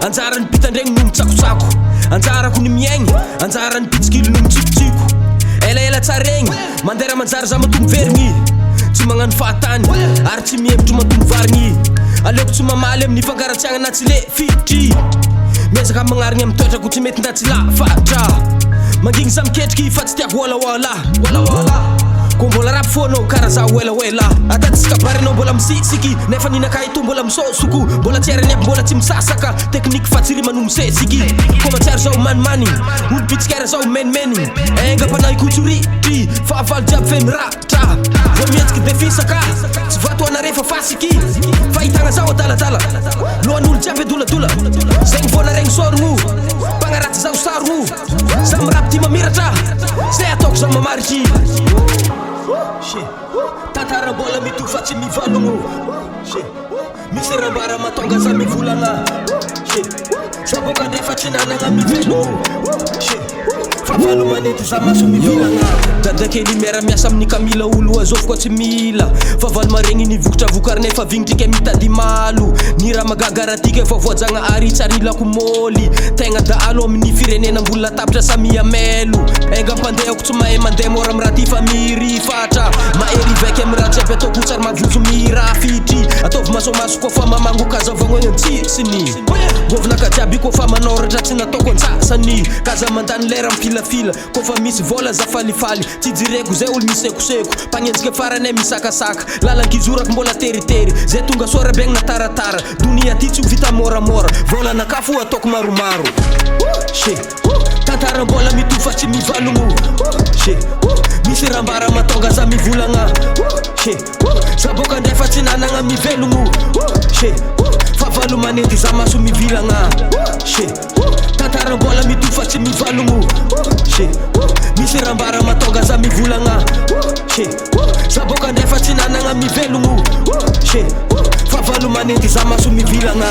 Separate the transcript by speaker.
Speaker 1: anjarany pitandregny no mitsakotsako anjarako ny miaigny anjarany pitsikilo no mitsikotsiko elaela tsaregny mandera manjary za matombo verigny tsy magnano fahatany ary tsy mihevitro matombo varigny aleoko tsy mamaly amin'ny fankarantsiagna na tsy le fiditry miezaka magnarigny amin'ny toetrako tsy mety nda tsy lafatra mangigny za miketriky fa tsy tiako walawalah ko mbola rapy foanao karaha za welawela atatsika barinao mbola misisiky nefa ninakaito mbola misosoko mbola tsy arany mbola tsy misasaka tekniky fa tsy ry mano misesiky ko matsiaro zao manimany olo pitsikara zao menimeny engam-panahy kotsoritry fahavalo jiaby fe miratra vo mihetsiky defisaka tsy vatoana rehefa fasiky fahitagna zao adaladala lohan'olo jiaby doladola zegny voana regny sorogno mpagnaratsy zao sarogno za mirapy ty mamiratra zay ataoko za mamaritry tantara mbola mitohy fa tsy mivalogno misy rambara matonga za mivolagna za boka ndefa tsy nanagna mivelogno favalo manety za maso mivolagna dadakely miara-miasa amin'ny kamila olo azofo koa tsy mila favalo maregny nivokotra vokary nefa vignitrika mitady malo ny raha magagaratika efa voajagna ary tsary ilako môly tegna daalo amin'ny firenena mbola tapitra samy amelo engam-pandehako tsy mahay mandeha mora amin'ny raha ty fa mirifatra mahery vaiky amin'ny raha tsy aby ataoko tsary mavozo mirafitry ataovy masomaso koa fa mamangokazavagno egny amitsisiny govonaka jiaby koa fa manoratra tsy nataoko antsasany kaza mandany lera mifilafila koa fa misy vola za falifaly tsy jireko zay olo misekoseko mpagnenjika farany misakasaka lalankizorako mbola teritery zay tonga soara begna nataratara donia ty tsy ho vita moramora vola nakafo ataoko maromaro tantara mbola mitohy fa tsy mivalogno misy rambara matonga za mivolagna za boka ndefa tsy nanagna mivelogno favalo manety za maso mivilagna tantara mbola mitohy fa tsy mivalogno misy rambara matonga za mivolagna za boka ndefa tsy nanagna mivelogno favalo manety za maso mivilagna